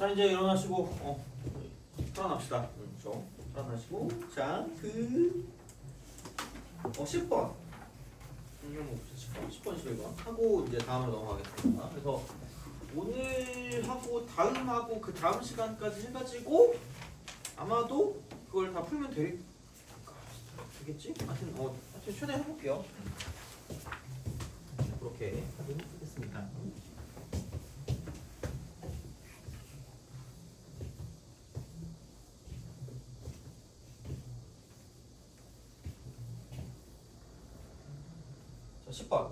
자 이제 일어나시고 일어납시다. 좀 일어나시고 자 10번 10번 11번 하고 이제 다음으로 넘어가겠습니다. 그래서 오늘 하고 다음하고 그 다음 시간까지 해가지고 아마도 그걸 다 풀면 되겠지? 하여튼 최대한 해볼게요. 그렇게 하도록 하겠습니다. 자, 10번.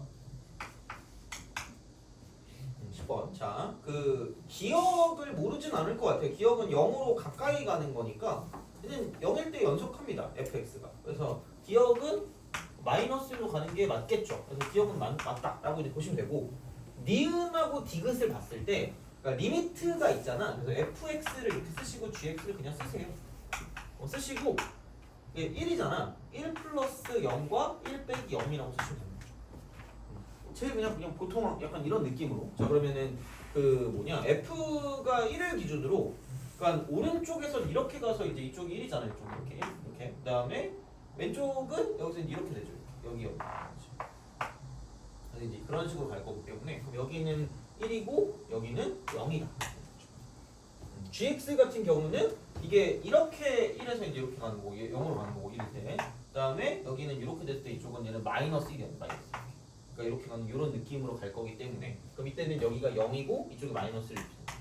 10번. 자, 그 기억을 모르진 않을 것 같아요. 기억은 0으로 가까이 가는 거니까 얘는 0일 때 연속합니다. fx가. 그래서 기억은 마이너스로 가는 게 맞겠죠. 그래서 기억은 맞다라고 이제 보시면 되고, 니은하고 디귿을 봤을 때 그러니까 리미트가 있잖아. 그래서 fx를 이렇게 쓰시고 gx를 그냥 쓰세요. 쓰시고 이게 1이잖아. 1 플러스 0과 1 빼기 0이라고 쓰시면 됩니다. 제일 그냥 보통 약간 이런 느낌으로. 자 그러면은 f가 1을 기준으로 그러니까 오른쪽에서 이렇게 가서 이제 이쪽이 1이잖아요. 이렇게. 그다음에 왼쪽은 여기서 이렇게 되죠. 여기. 그래서 이제 그런 식으로 갈 거기 때문에 그럼 여기는 1이고 여기는 0이다. gx 같은 경우는 이게 이렇게 1에서 이제 이렇게 가는 거고 0으로 가는 거고 1일 때. 그다음에 여기는 이렇게 됐을 때 이쪽은 얘는 마이너스 1이야. 마이너스. 그러니까 이렇게 가는 이런 느낌으로 갈 거기 때문에 그럼 이때는 여기가 0이고 이쪽이 마이너스를 이렇게 되는 거죠.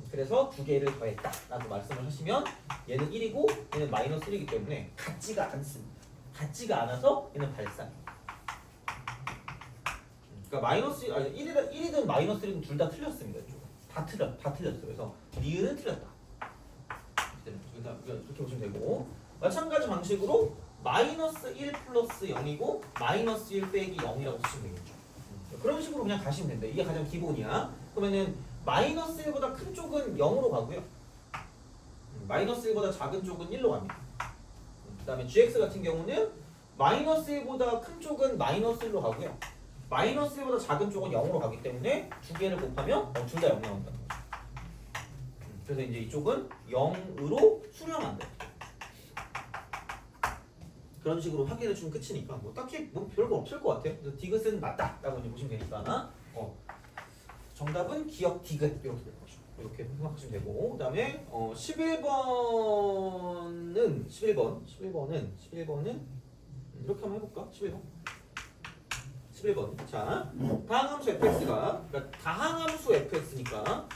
그래서 두 개를 더했다라고 말씀을 하시면 얘는 1이고 얘는 마이너스 1이기 때문에 같지가 않습니다. 같지가 않아서 얘는 발산이에요. 그러니까 마이너스 1이든 마이너스 1이든 둘 다 틀렸습니다. 다 틀렸어요. 그래서 니은은 틀렸다. 이렇게 보시면 되고 마찬가지 방식으로 마이너스 1 플러스 0이고 마이너스 1 빼기 0이라고 쓰시면 되겠죠. 그런 식으로 그냥 가시면 된다. 이게 가장 기본이야. 그러면은 마이너스 1보다 큰 쪽은 0으로 가고요. 마이너스 1보다 작은 쪽은 1로 갑니다. 그 다음에 gx 같은 경우는 마이너스 1보다 큰 쪽은 마이너스 1로 가고요. 마이너스 1보다 작은 쪽은 0으로 가기 때문에 두 개를 곱하면 둘 다 0 나온다는 거죠. 그래서 이제 이쪽은 0으로 수렴한다. 그런 식으로 확인해 주면 끝이니까 뭐 딱히 뭐 별거 없을 것 같아요. 그래서 디귿은 맞다라고 이제 보시면 되니까 정답은 기억 디귿 이렇게 될 거죠. 이렇게 생각하시면 되고 그다음에 11번은 이렇게 한번 해볼까? 11번. 자, 다항함수 fx가 그러니까 다항함수 fx니까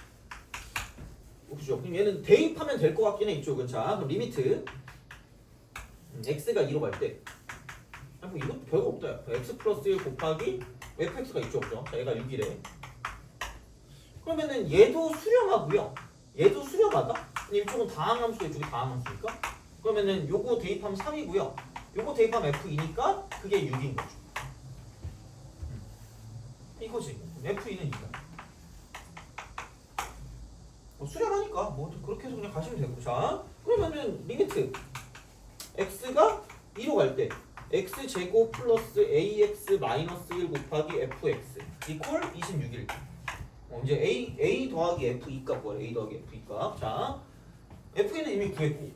보시죠. 그럼 얘는 대입하면 될 것 같긴 해. 이쪽은 자, 그럼 리미트 x가 2로 갈 때 뭐 이것도 별거 없다. x 플러스 1 곱하기 fx가 있죠, 그죠? 자, 얘가 6이래. 그러면은 얘도 수렴하고요. 얘도 수렴하다? 이쪽은 다항함수, 이쪽이 다항함수니까. 그러면은 요거 대입하면 3이고요. 요거 대입하면 f2니까 그게 6인 거죠. 이거지. f2는 2다. 수렴하니까 뭐 그렇게 해서 그냥 가시면 되고. 자, 그러면은 리미트 x가 2로 갈 때 x제곱 플러스 ax 마이너스 1 곱하기 fx 이퀄 26일 이제 a 더하기 f2 값 구하래. a 더하기 f2 값. 자, f는 이미 구했고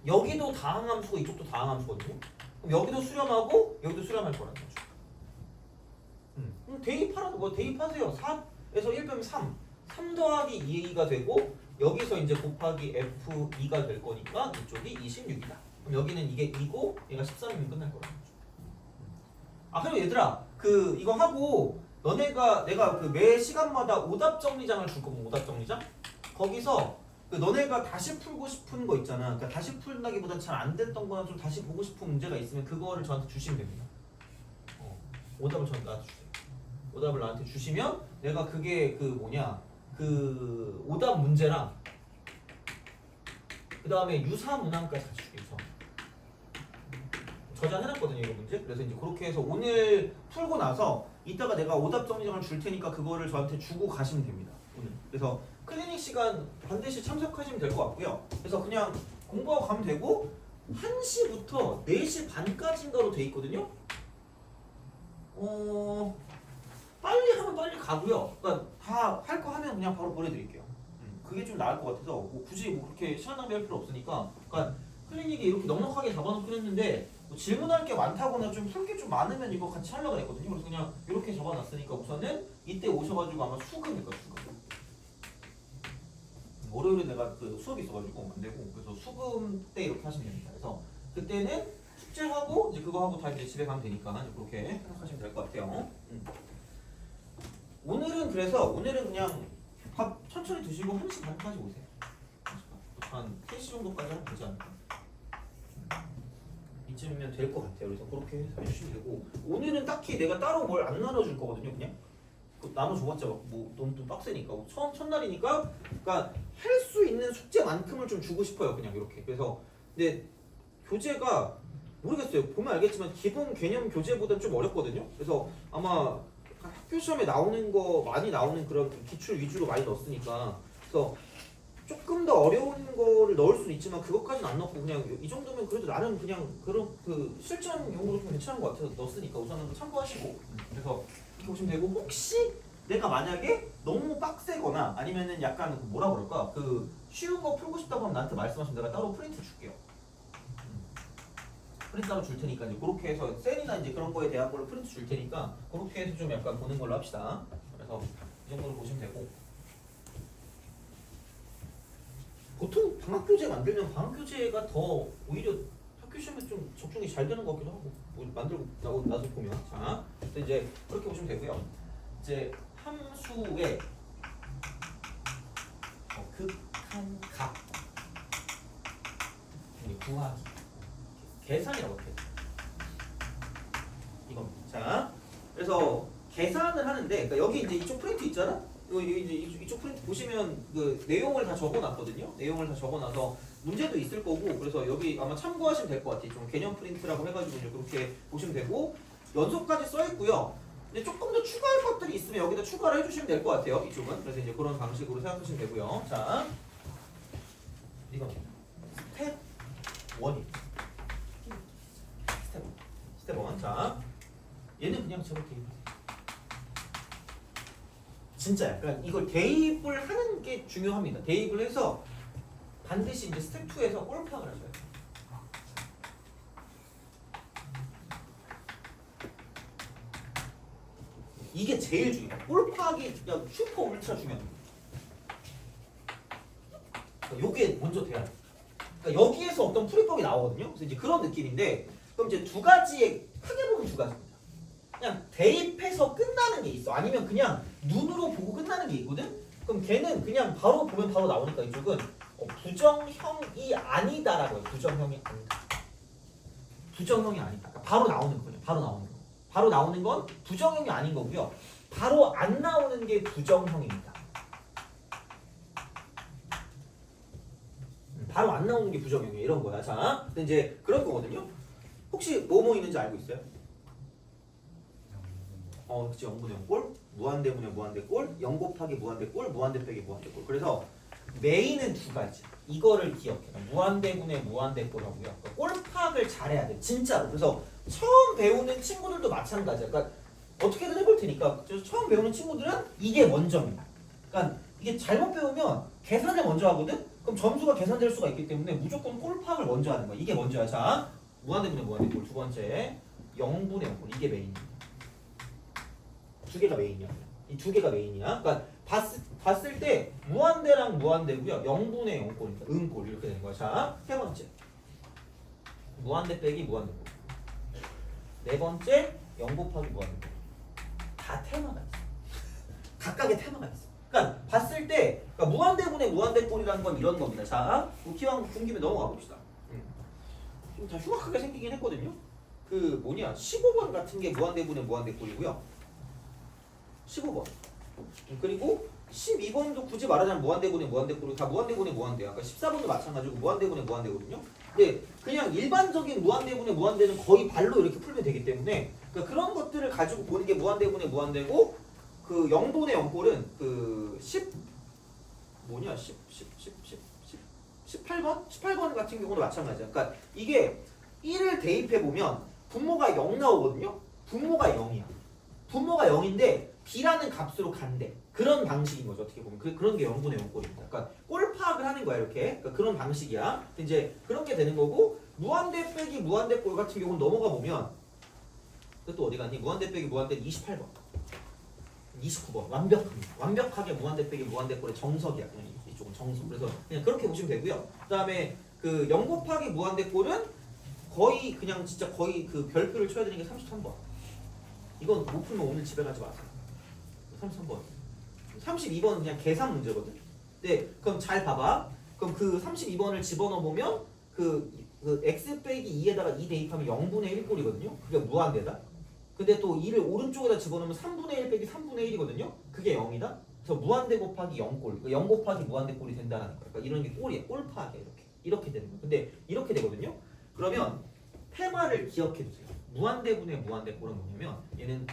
여기도 다항함수고 이쪽도 다항함수거든요. 그럼 여기도 수렴하고 여기도 수렴할 거라는 거죠. 그럼 대입하라는 거 대입하세요. 4에서 1 빼면 3 더하기 2a가 되고 여기서 이제 곱하기 f2가 될 거니까 이쪽이 26이다. 그럼 여기는 이게 2고 얘가 13이면 끝날 거라는 거죠. 그럼 얘들아 이거 하고 내가 매 시간마다 오답 정리장을 줄 거고 오답 정리장 거기서 너네가 다시 풀고 싶은 거 있잖아. 그러니까 다시 풀다기보다 잘 안 됐던 거나 좀 다시 보고 싶은 문제가 있으면 그거를 저한테 주시면 됩니다. 오답을 나한테 주세요. 오답을 나한테 주시면 내가 그게 오답 문제랑 그 다음에 유사 문항까지 같이 주겠어. 저장해놨거든요, 이거 문제. 그래서 이제 그렇게 해서 오늘 풀고 나서 이따가 내가 오답 정리장을 줄 테니까 그거를 저한테 주고 가시면 됩니다. 오늘. 그래서 클리닉 시간 반드시 참석하시면 될 것 같고요. 그래서 그냥 공부하고 가면 되고 1시부터 4시 반까지인가로 돼 있거든요. 빨리 하면 빨리 가고요. 그러니까 다 할 거 하면 그냥 바로 보내드릴게요. 그게 좀 나을 것 같아서 뭐 굳이 뭐 그렇게 시간 낭비할 필요 없으니까. 그러니까 클리닉이 이렇게 넉넉하게 잡아놓긴 했는데 뭐 질문할 게 많다거나 좀 풀 게 좀 많으면 이거 같이 하려고 했거든요. 그래서 그냥 이렇게 잡아놨으니까 우선은 이때 오셔가지고 아마 수금일 거예요. 수금. 월요일에 내가 그 수업이 있어가지고 안 되고 그래서 수금 때 이렇게 하시면 됩니다. 그래서 그때는 숙제하고 이제 그거 하고 다 이제 집에 가면 되니까 이제 그렇게 생각하시면 될 것 같아요. 오늘은 그냥 밥 천천히 드시고 1시 반까지 오세요. 한 3시 정도까지 하면 되지 않을까? 이쯤이면 될 것 같아요. 그래서 그렇게 해주시면 되고 오늘은 딱히 내가 따로 뭘 안 나눠줄 거거든요. 그냥 나눠줘봤자 뭐 너무 좀 빡세니까 첫날이니까 그러니까 할 수 있는 숙제만큼을 좀 주고 싶어요. 그냥 이렇게. 그래서 근데 교재가 모르겠어요. 보면 알겠지만 기본 개념 교재보다 좀 어렵거든요. 그래서 아마 학교 시험에 나오는 거 많이 나오는 그런 기출 위주로 많이 넣었으니까 그래서 조금 더 어려운 거를 넣을 수는 있지만 그것까지는 안 넣고 그냥 이 정도면 그래도 나름 그냥 그런 그 실전용으로 좀 괜찮은 것 같아서 넣었으니까 우선은 참고하시고 그래서 이렇게 보시면 되고 혹시 내가 만약에 너무 빡세거나 아니면은 약간 뭐라 그럴까 그 쉬운 거 풀고 싶다고 하면 나한테 말씀하시면 내가 따로 프린트 줄게요. 프린트 따로 줄 테니까 이제 그렇게 해서 셀이나 이제 그런 거에 대한 걸로 프린트 줄 테니까 그렇게 해서 좀 약간 보는 걸로 합시다. 그래서 이 정도로 보시면 되고 보통 방학 교재 만들면 방학 교재가 더 오히려 학교 시험에 좀 적중이 잘 되는 것 같기도 하고 뭐 만들고 나서 보면 자 이제 그렇게 보시면 되고요. 이제 함수의 극한 값 구하기 계산이라고 해요. 이겁니다. 자, 그래서 계산을 하는데 그러니까 여기 이제 이쪽 프린트 있잖아. 이쪽 프린트 보시면 그 내용을 다 적어놨거든요. 내용을 다 적어놔서 문제도 있을 거고 그래서 여기 아마 참고하시면 될 것 같아요. 좀 개념 프린트라고 해가지고 이제 그렇게 보시면 되고 연속까지 써 있고요. 근데 조금 더 추가할 것들이 있으면 여기다 추가를 해주시면 될 것 같아요. 이쪽은 그래서 이제 그런 방식으로 생각하시면 되고요. 자, 이거 스텝 1입니다. 스텝 1. 자, 얘는 그냥 저렇게 진짜 약간 이걸 대입을 하는 게 중요합니다. 대입을 해서 반드시 이제 스텝 2에서 골파악을 하셔야 돼요. 이게 제일 중요해요. 골파악이 그냥 슈퍼 울트라 중요합니다. 그러니까 요게 먼저 돼야 돼요. 그러니까 여기에서 어떤 풀이법이 나오거든요. 그래서 이제 그런 느낌인데 그럼 이제 두 가지의 크게 보면 두 가지입니다. 그냥 대입해서 끝나는 게 있어. 아니면 그냥 눈으로 보고 끝나는 게 있거든. 그럼 걔는 그냥 바로 보면 바로 나오니까 이쪽은 부정형이 아니다라고 해요. 부정형이 아니다. 부정형이 아니다. 그러니까 바로 나오는 거예요. 바로 나오는 거. 바로 나오는 건 부정형이 아닌 거고요. 바로 안 나오는 게 부정형입니다. 바로 안 나오는 게 부정형이에요. 이런 거야. 자, 근데 이제 그런 거거든요. 혹시 뭐뭐 있는지 알고 있어요? 그치. 0분의 0꼴, 무한대분의 무한대꼴, 0 곱하기 무한대꼴, 무한대 빼기 무한대꼴. 그래서 메인은 두 가지. 이거를 기억해. 무한대분의 무한대꼴하고요. 그러니까 꼴파악을 잘해야 돼. 진짜로. 그래서 처음 배우는 친구들도 마찬가지야. 그러니까 어떻게든 해볼 테니까 처음 배우는 친구들은 이게 먼저입니다. 그러니까 이게 잘못 배우면 계산을 먼저 하거든? 그럼 점수가 계산될 수가 있기 때문에 무조건 꼴파악을 먼저 하는 거야. 이게 먼저야. 자, 무한대분의 무한대꼴 두 번째 0분의 0꼴. 이게 메인이야. 두 개가 메인이야. 이 두 개가 메인이야. 그러니까 봤을 때 무한대랑 무한대고요. 0분의 0꼴입니다. 음꼴 이렇게 되는 거야. 자, 세 번째 무한대 빼기 무한대꼴. 네 번째 0 곱하기 무한대꼴. 다 테마가 있어. 각각의 테마가 있어. 그러니까 봤을 때 그러니까 무한대분의 무한대꼴이라는 건 이런 겁니다. 자, 기왕 굶김에 넘어가 봅시다. 좀 다 흉악하게 생기긴 했거든요. 그 뭐냐 15번 같은 게 무한대분의 무한대꼴이고요. 15번. 그리고 12번도 굳이 말하자면 무한대분의 무한대꼴이 다 무한대분의 무한대야. 그러니까 14번도 마찬가지고 무한대분의 무한대거든요. 근데 그냥 일반적인 무한대분의 무한대는 거의 발로 이렇게 풀면 되기 때문에 그러니까 그런 것들을 가지고 보는 게 무한대분의 무한대고 그 0분의 0꼴은 그 18번 같은 경우도 마찬가지야. 그러니까 이게 1을 대입해 보면 분모가 0 나오거든요. 분모가 0이야. 분모가 0인데 b라는 값으로 간대. 그런 방식인 거죠. 어떻게 보면 그런 게 0분의 0꼴입니다. 그러니까 꼴 파악을 하는 거야 이렇게. 그러니까 그런 방식이야. 이제 그런 게 되는 거고 무한대 빼기 무한대 꼴 같은 경우는 넘어가 보면 또 어디 갔니? 무한대 빼기 무한대 28번. 29번 완벽하게 무한대 빼기 무한대 꼴의 정석이야. 그냥 이쪽은 정석. 그래서 그냥 그렇게 보시면 되고요. 그다음에 그 0 곱하기 무한대 꼴은 거의 그냥 진짜 거의 그 별표를 쳐야 되는 게 33번. 이건 못 풀면 오늘 집에 가지 마세요. 33번. 32번은 그냥 계산 문제거든. 네, 그럼 잘 봐봐. 그럼 그 32번을 집어넣어 보면 그 x 빼기 2에다가 2 대입하면 0분의 1 꼴이거든요. 그게 무한대다. 근데 또 2를 오른쪽에다 집어넣으면 3분의 1 빼기 3분의 1이거든요. 그게 0이다. 그래서 무한대 곱하기 0꼴. 0 곱하기 무한대 꼴이 된다는 거야. 그러니까 이런 게 꼴이야. 꼴 파악이야. 이렇게 되는 거야. 근데 이렇게 되거든요. 그러면 테마를 기억해 주세요. 무한대분의 무한대 꼴은 뭐냐면 얘는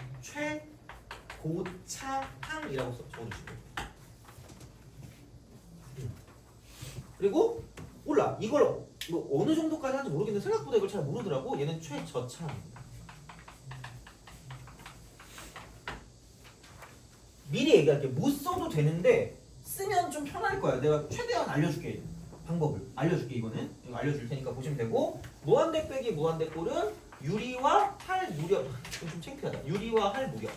최고차항이라고 적어주시고 그리고 몰라 이걸 뭐 어느 정도까지 하는지 모르겠는데 생각보다 이걸 잘 모르더라고. 얘는 최저차항입니다. 미리 얘기할게. 못 써도 되는데 쓰면 좀 편할 거야. 내가 최대한 알려줄게. 방법을 알려줄게. 이거 알려줄 테니까 보시면 되고 무한대 빼기 무한대 꼴은 유리와 할 무렵. 좀 창피하다. 유리와 할 무렵.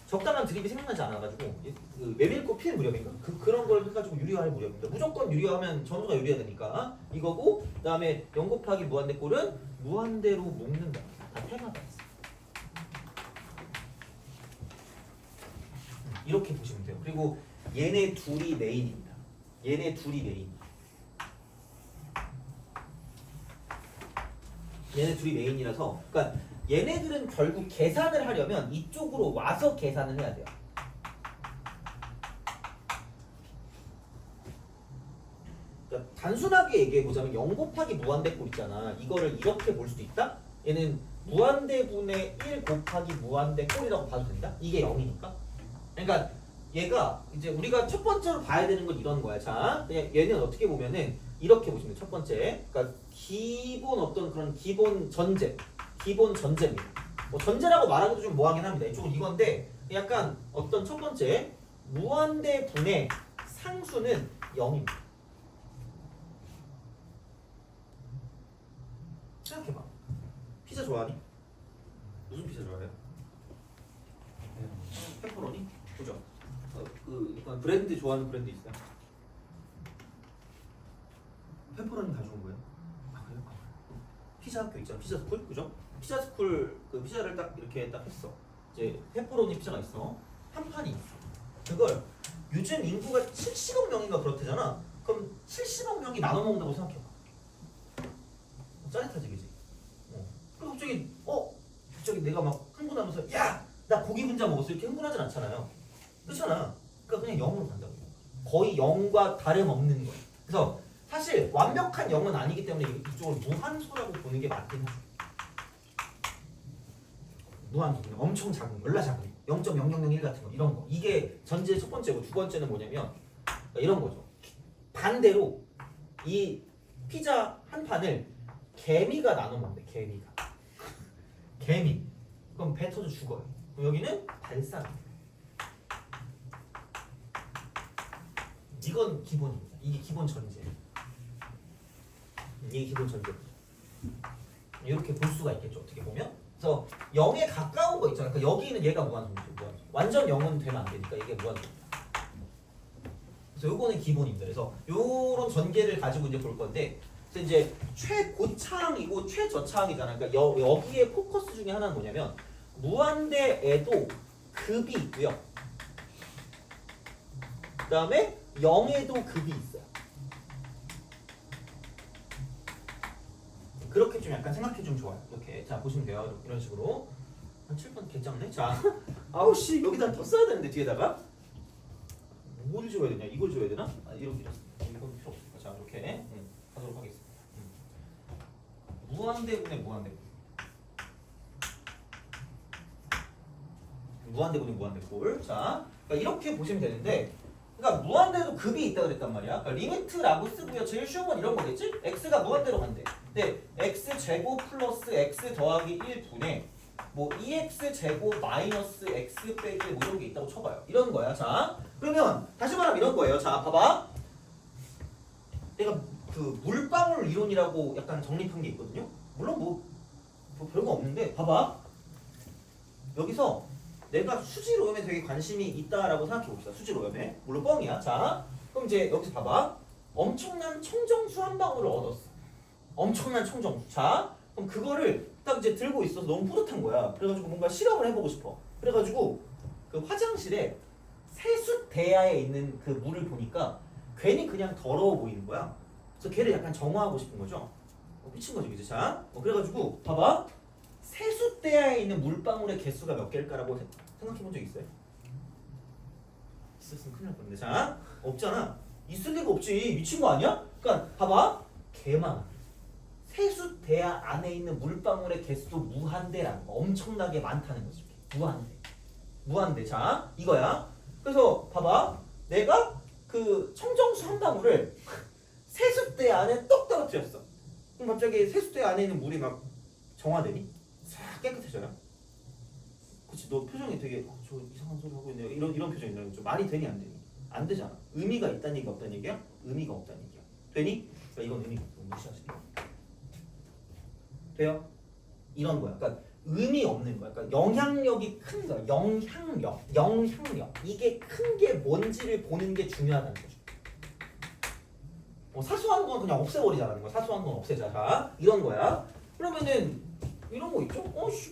적당한 드립이 생각나지 않아가지고 그 메밀꽃 피는 무렵인가? 그런 걸 해가지고 유리화 할 무렵입니다. 무조건 유리화하면 전후가 유리해야 되니까 이거고 그다음에 0 곱하기 무한대 꼴은 무한대로 묶는다. 다 테마가 있어. 이렇게 보시면 돼요. 그리고 얘네 둘이 메인입니다. 얘네 둘이 메인. 얘네 둘이 메인이라서 그러니까 얘네들은 결국 계산을 하려면 이쪽으로 와서 계산을 해야 돼요. 그러니까 단순하게 얘기해보자면 0 곱하기 무한대 꼴 있잖아. 이거를 이렇게 볼 수도 있다. 얘는 무한대분의 1 곱하기 무한대 꼴이라고 봐도 된다. 이게 0이니까. 그러니까 얘가 이제 우리가 첫 번째로 봐야 되는 건 이런 거야. 자, 그냥 얘는 어떻게 보면은 이렇게 보시면 첫 번째, 그러니까 기본 어떤 그런 기본 전제입니다. 뭐 전제라고 말하기도 좀 뭐하긴 합니다. 이쪽은 이건데 약간 어떤 첫 번째 무한대 분의 상수는 0입니다. 생각해봐. 피자 좋아하니? 무슨 피자 좋아해요? 페퍼로니? 그죠? 그 약간 브랜드 좋아하는 브랜드 있어요? 페퍼로니 가져온 거예요? 아 그래요? 피자 학교 있잖아. 피자 스쿨? 그죠? 피자 스쿨 그 피자를 딱 이렇게 딱 했어. 이제 페퍼로니 피자가 있어. 한 판이 있어. 그걸 요즘 인구가 70억 명인가 그렇대잖아. 그럼 70억 명이 나눠 먹는다고 생각해봐. 짜릿하지 그지? 그리고 갑자기 내가 막 흥분하면서 야! 나 고기 분자 먹었어 이렇게 흥분하진 않잖아요. 그렇잖아. 그러니까 그냥 0으로 간다고. 거의 0과 다름없는 거예요. 그래서 사실 완벽한 0은 아니기 때문에 이쪽을 무한수라고 보는 게 맞긴 하죠. 무한수, 엄청 작은 거, 얼라 작은 거, 0.0001 같은 거 이런 거. 이게 전제 첫 번째고 두 번째는 뭐냐면 이런 거죠. 반대로 이 피자 한 판을 개미가 나눠 먹는데 개미가. 개미. 그럼 배 터져 죽어요. 그럼 여기는 발상입니다. 이건 기본입니다. 이게 기본 전제. 이게 기본 전제입니다. 이렇게 볼 수가 있겠죠. 어떻게 보면. 그래서 0에 가까운 거 있잖아요. 그러니까 여기는 얘가 무한정이죠. 무한정. 완전 0은 되면 안 되니까 이게 무한정입니다. 그래서 요거는 기본입니다. 그래서 요런 전개를 가지고 이제 볼 건데 그래서 이제 최고차항이고 최저차항이잖아요. 그러니까 여기에 포커스 중에 하나는 뭐냐면 무한대에도 급이 있고요. 그 다음에 0에도 급이 있어요. 그렇게 좀 약간 생각해 주면 좋아요. 이렇게 자 보시면 돼요. 이런 식으로 한 7번 개짱네. 자 아우씨 여기다 더 써야 되는데 뒤에다가 뭘 줘야 되냐? 이걸 줘야 되나? 아, 이건 필요 없어. 자 이렇게 하도록 하겠습니다. 무한대분의 무한대분. 무한대꼴. 자, 그러니까 이렇게 보시면 되는데, 그러니까 무한대도 급이 있다 그랬단 말이야. 그러니까 리미트라고 쓰고요. 제일 쉬운 건 이런 거겠지? x가 무한대로 간대. 근데 x 제곱 플러스 x 더하기 1분의 뭐 EX 제곱 마이너스 X 빼기 뭐 이런 게 있다고 쳐봐요. 이런 거야. 자, 그러면 다시 말하면 이런 거예요. 자, 봐봐. 내가 그 물방울 이론이라고 약간 정립한 게 있거든요. 물론 뭐 별거 없는데 봐봐. 여기서 내가 수질오염에 되게 관심이 있다라고 생각해 봅시다. 수질오염에. 물론 뻥이야. 자, 그럼 이제 여기서 봐봐. 엄청난 청정수 한 방울을 얻었어. 엄청난 청정수. 자, 그럼 그거를 딱 이제 들고 있어서 너무 뿌듯한 거야. 그래가지고 뭔가 실험을 해보고 싶어. 그래가지고 그 화장실에 세숫대야에 있는 그 물을 보니까 괜히 그냥 더러워 보이는 거야. 그래서 걔를 약간 정화하고 싶은 거죠. 미친 거죠, 이제. 자, 그래가지고 봐봐. 세숫대야에 있는 물방울의 개수가 몇 개일까라고 생각해 본 적 있어요? 있었으면 큰일 날 뻔했는데. 자, 없잖아. 있을 리가 없지. 미친 거 아니야? 그러니까 봐봐. 개만. 세숫대야 안에 있는 물방울의 개수도 무한대라는 거. 엄청나게 많다는 거지. 무한대. 무한대. 자, 이거야. 그래서 봐봐. 내가 그 청정수 한 방울을 세숫대 안에 떡 떨어뜨렸어. 그럼 갑자기 세숫대 안에 있는 물이 막 정화되니? 싹 깨끗해져요. 그치, 너 표정이 되게 저 이상한 소리 하고 있네요. 이런 표정이잖아. 좀 말이 되니 안 되니? 안 되잖아. 의미가 있다는 얘기가 없다는 얘기야? 의미가 없다는 얘기야. 되니? 그러니까 이건 의미가 없어. 무시하시게. 돼요? 이런 거야. 그러니까 의미 없는 거야. 그러니까 영향력이 큰 거야. 영향력. 이게 큰 게 뭔지를 보는 게 중요하다는 거죠. 사소한 건 그냥 없애버리자는 거야. 사소한 건 없애자. 자, 이런 거야. 그러면은 이런 거 있죠?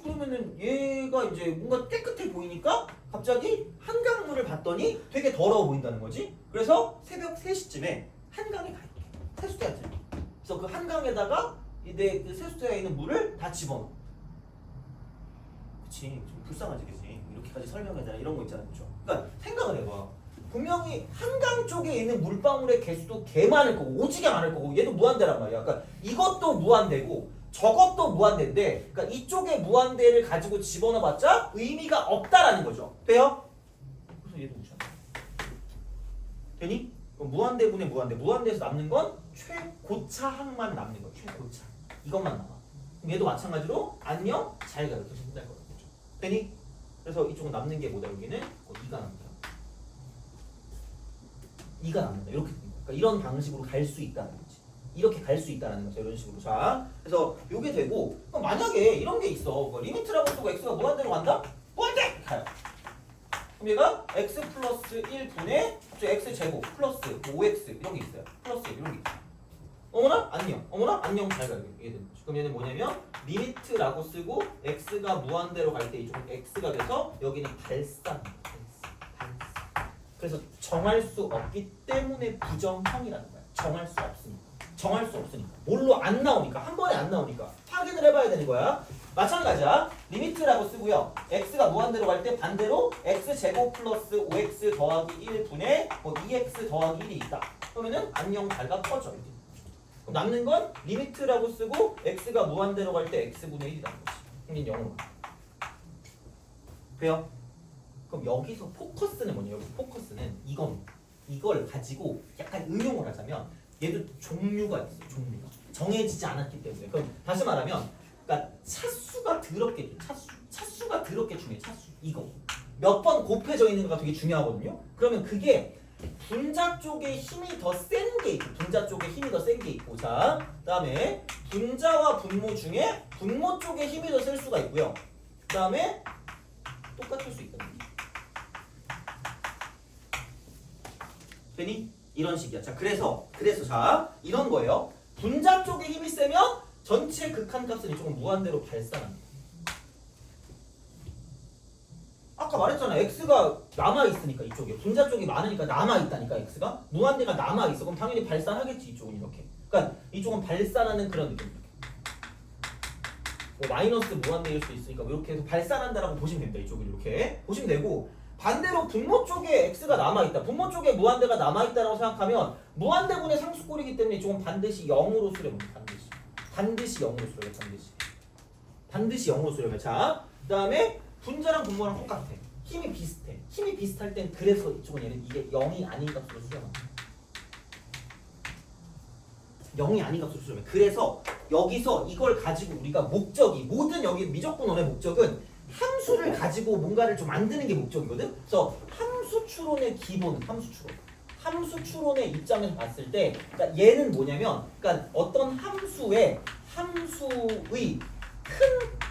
그러면은 얘가 이제 뭔가 깨끗해 보이니까 갑자기 한강물을 봤더니 되게 더러워 보인다는 거지. 그래서 새벽 3시쯤에 한강에 가 있게. 세숫대한테. 그래서 그 한강에다가 내 그 세숫대에 있는 물을 다 집어넣어. 그치, 좀 불쌍하지, 그치? 이렇게까지 설명해야 이런 거 있잖아, 그죠? 그러니까 생각을 해봐. 분명히 한강 쪽에 있는 물방울의 개수도 개 많을 거고 오지게 많을 거고 얘도 무한대란 말이야. 그러니까 이것도 무한대고 저것도 무한대인데, 그러니까 이쪽에 무한대를 가지고 집어넣어봤자 의미가 없다라는 거죠. 돼요? 그래서 얘도 무시한다. 되니? 그럼 무한대분의 무한대에서 남는 건 최고차항만 남는 거야. 최고차. 이것만 남아. 그럼 얘도 마찬가지로 안녕 잘 가 이렇게 생각할 거라는 거죠. 되니? 그래서 이쪽은 남는 게 뭐다? 여기는 2가 남는다. 2가 남는다. 이렇게 됩니다. 그러니까 이런 방식으로 갈 수 있다는 거지. 이렇게 갈 수 있다는 거죠. 이런 식으로. 자, 그래서 요게 되고, 그럼 만약에 이런 게 있어. 리미트라고 쓰고 x가 무한대로 간다? 무한대! 가요. 그럼 얘가 x 플러스 1분의 x 제곱 플러스 5x 이런 게 있어요. 플러스 이런 게 있어요. 어머나? 안녕. 어머나? 안녕 잘 가요. 이게 되는 거죠. 그럼 얘는 뭐냐면 리미트라고 쓰고 x가 무한대로 갈 때 이쪽은 x가 돼서 여기는 발산. 그래서 정할 수 없기 때문에 부정형이라는 거야. 정할 수 없으니까. 뭘로 안 나오니까. 한 번에 안 나오니까. 확인을 해봐야 되는 거야. 마찬가지야. 리미트라고 쓰고요. x가 무한대로 갈 때 반대로 x제곱 플러스 5x 더하기 1분의 2x 더하기 1이 있다. 그러면은 안녕 발가 꺼져. 그럼 남는 건 리미트라고 쓰고 x가 무한대로 갈 때 x분의 1이라는 거지. 그럼 0으로 가. 돼요? 그럼 여기서 포커스는 뭐냐? 여기 포커스는 이걸 가지고 약간 응용을 하자면 얘도 종류가 있어. 종류가 정해지지 않았기 때문에. 그럼 다시 말하면, 그러니까 차수가 더럽게 차수가 더럽게 중요해. 차수 이거 몇 번 곱해져 있는 거가 되게 중요하거든요. 그러면 그게 분자 쪽에 힘이 더 센 게 있고, 분자 쪽에 힘이 더 센 게 있고, 자, 그다음에 분자와 분모 중에 분모 쪽에 힘이 더 셀 수가 있고요. 그다음에 똑같을 수 있거든요. 되니? 이런 식이야. 자, 그래서 자, 이런 거예요. 분자 쪽에 힘이 세면 전체 극한값은 이쪽은 무한대로 발산합니다. 아까 말했잖아. x가 남아있으니까 이쪽에. 분자 쪽이 많으니까 남아있다니까 x가. 무한대가 남아있어. 그럼 당연히 발산하겠지 이쪽은 이렇게. 그러니까 이쪽은 발산하는 그런 느낌. 뭐 마이너스 무한대일 수도 있으니까 뭐 이렇게 해서 발산한다라고 보시면 됩니다. 이쪽을 이렇게 보시면 되고, 반대로 분모 쪽에 x가 남아있다. 분모 쪽에 무한대가 남아있다라고 생각하면 무한대분의 상수꼴이기 때문에 이쪽은 반드시 0으로 수렴합니다. 반드시 0으로 수렴해. 반드시 0으로 수렴해. 자, 그 다음에 분자랑 분모랑 똑같아. 힘이 비슷해. 힘이 비슷할 땐 그래서 이쪽은 얘는 이게 0이 아닌 값으로 수렴합니다. 0이 아닌 값으로 수렴해. 그래서 여기서 이걸 가지고 우리가 목적이 모든 여기 미적분원의 목적은 함수를 가지고 뭔가를 좀 만드는 게 목적이거든. 그래서 함수 추론의 기본, 함수 추론의 입장에서 봤을 때, 그러니까 얘는 뭐냐면, 그러니까 어떤 함수의 큰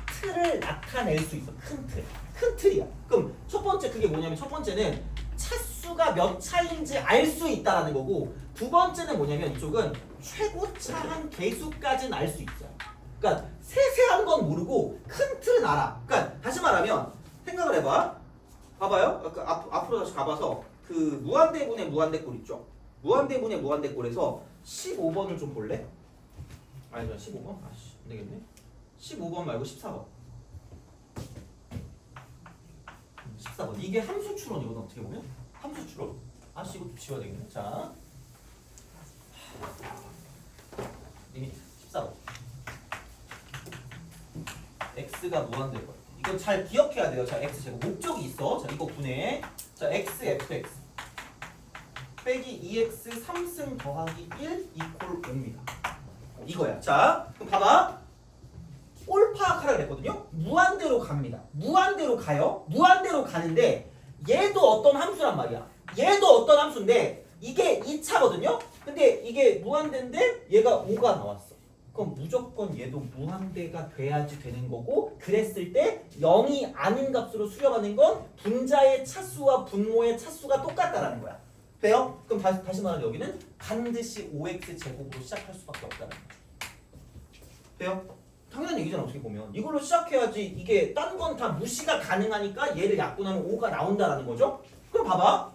틀을 나타낼 수 있어. 큰 틀이야. 그럼 첫 번째 그게 뭐냐면, 첫 번째는 차수가 몇 차인지 알 수 있다라는 거고, 두 번째는 뭐냐면 이쪽은 최고차 한 개수까지는 알 수 있어요. 그러니까 세세한 건 모르고 큰 틀은 알아. 그러니까 다시 말하면 생각을 해봐. 봐봐요. 앞으로 다시 가봐서 그 무한대분의 무한대꼴 있죠. 무한대분의 무한대꼴에서 15번을 좀 볼래? 아니 15번? 아씨 안 되겠네. 15번 말고 14번. 14번. 이게 함수 추론이거든. 어떻게 보면 함수 추론. 아씨 이것도 지워야 되겠네. 자, 리미트 14번. x가 무한대꼴. 이거 잘 기억해야 돼요. 자, x 제곱 목적이 있어. 자, 이거 분해. 자, x fx 빼기 2x 3승 더하기 1 이퀄 5입니다. 이거야. 자, 그럼 봐봐. 꼴 파악하라 그랬거든요. 무한대로 갑니다. 무한대로 가요. 무한대로 가는데 얘도 어떤 함수란 말이야. 얘도 어떤 함수인데 이게 2차거든요. 근데 이게 무한대인데 얘가 5가 나왔어. 그럼 무조건 얘도 무한대가 돼야지 되는 거고, 그랬을 때 0이 아닌 값으로 수렴하는 건 분자의 차수와 분모의 차수가 똑같다라는 거야. 돼요? 그럼 다시 말하면 여기는 반드시 5x 제곱으로 시작할 수밖에 없다는 거야. 돼요? 당연한 얘기잖아. 어떻게 보면 이걸로 시작해야지. 이게 딴 건 다 무시가 가능하니까 얘를 약분하면 5가 나온다라는 거죠. 그럼 봐봐.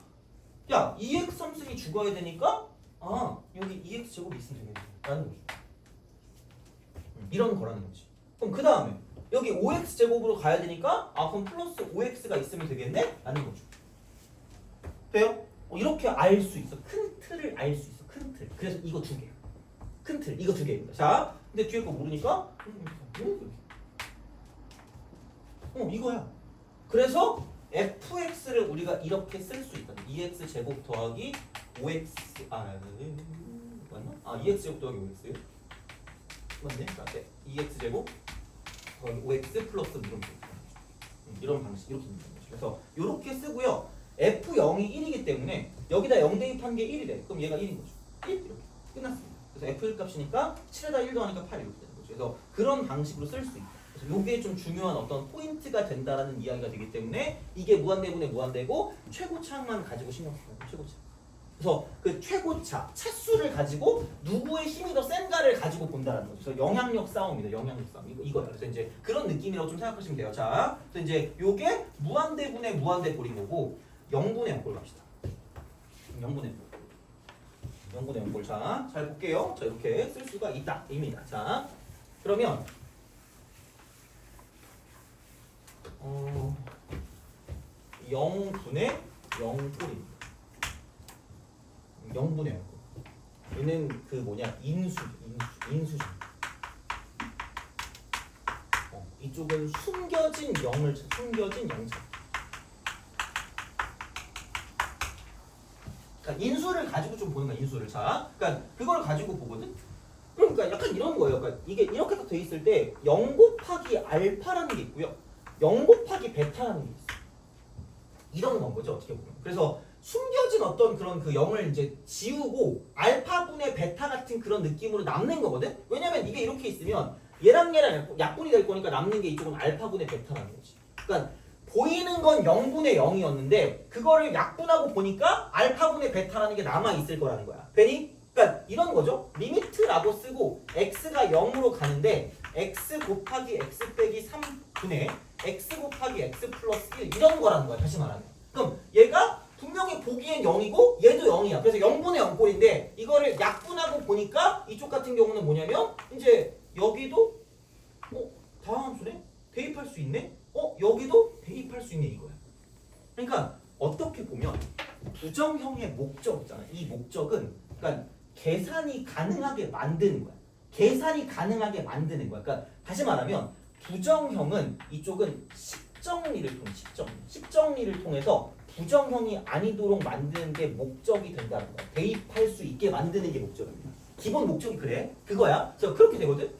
야, 2x 3승이 죽어야 되니까 여기 2x 제곱이 있으면 되겠다라는 거죠. 이런 거라는 거지. 그럼 그 다음에 여기 5x 제곱으로 가야 되니까 그럼 플러스 5x가 있으면 되겠네? 라는 거죠. 돼요? 이렇게 알 수 있어. 큰 틀을 알 수 있어. 큰 틀. 그래서 이거 두 개. 큰 틀. 이거 두 개입니다. 자, 근데 뒤에 거 모르니까 이거야. 그래서 fx를 우리가 이렇게 쓸 수 있거든. 2x 제곱 더하기 5x 맞나? 2x 제곱 더하기 5x 맞네. 자, 2x 제곱 더하기 5x 플러스 이런 방식 이렇게 있는 거죠. 그래서 이렇게 쓰고요. f0이 1이기 때문에 여기다 0 대입한 게 1이래. 그럼 얘가 1인 거죠. 1 이렇게 끝났습니다. 그래서 f1 값이니까 7에다 1 더하니까 8 이렇게 되는 거죠. 그래서 그런 방식으로 쓸 수 있다. 그래서 이게 좀 중요한 어떤 포인트가 된다라는 이야기가 되기 때문에 이게 무한대분의 무한대고 최고차만 가지고 신경 써요. 최고차. 그래서 그 최고차, 차수를 가지고 누구의 힘이 더 센가를 가지고 본다는 거죠. 그래서 영향력 싸움이다. 영향력 싸움. 이거예요. 그래서 이제 그런 느낌이라고 좀 생각하시면 돼요. 자, 그래서 이제 요게 무한대분의 무한대꼴인 거고 0분의 0꼴 갑시다. 0분의 0꼴. 0분의 0꼴. 자, 잘 볼게요. 자, 이렇게 쓸 수가 있다. 입니다. 자, 그러면 0분의 0꼴입니다. 0분의 0꼴. 얘는 그 뭐냐 인수죠. 이쪽은 숨겨진 0을 숨겨진 0차. 그러니까 인수를 가지고 좀 보는 거야. 인수를. 자, 그러니까 그걸 가지고 보거든. 그러니까 약간 이런 거예요. 그러니까 이게 이렇게 딱 돼 있을 때 0 곱하기 알파라는 게 있고요. 0 곱하기 베타라는 게 있어. 이런 건 거죠. 어떻게 보면. 그래서 숨겨진 어떤 그런 그 0을 이제 지우고 알파분의 베타 같은 그런 느낌으로 남는 거거든. 왜냐면 이게 이렇게 있으면 얘랑 약분이 될 거니까 남는 게 이쪽은 알파분의 베타라는 거지. 그러니까 보이는 건 0분의 0이었는데 그거를 약분하고 보니까 알파분의 베타라는 게 남아 있을 거라는 거야. 되니? 그러니까 이런 거죠. 리미트라고 쓰고 x가 0으로 가는데 x 곱하기 x 빼기 3분의 x 곱하기 x 플러스 1 이런 거라는 거야. 다시 말하면. 그럼 얘가 분명히 보기엔 0이고 얘도 0이야. 그래서 0분의 0꼴인데 이거를 약분하고 보니까 이쪽 같은 경우는 뭐냐면 이제 여기도 다함수네? 대입할 수 있네? 여기도 대입할 수 있네 이거야. 그러니까 어떻게 보면 부정형의 목적 있잖아. 이 목적은 그러니까 계산이 가능하게 만드는 거야. 계산이 가능하게 만드는 거야. 그러니까 다시 말하면 부정형은 이쪽은 식정리를 통해서 부정형이 아니도록 만드는 게 목적이 된다는 거야. 대입할 수 있게 만드는 게 목적입니다. 기본 목적이 그래. 그거야. 그래서 그렇게 되거든.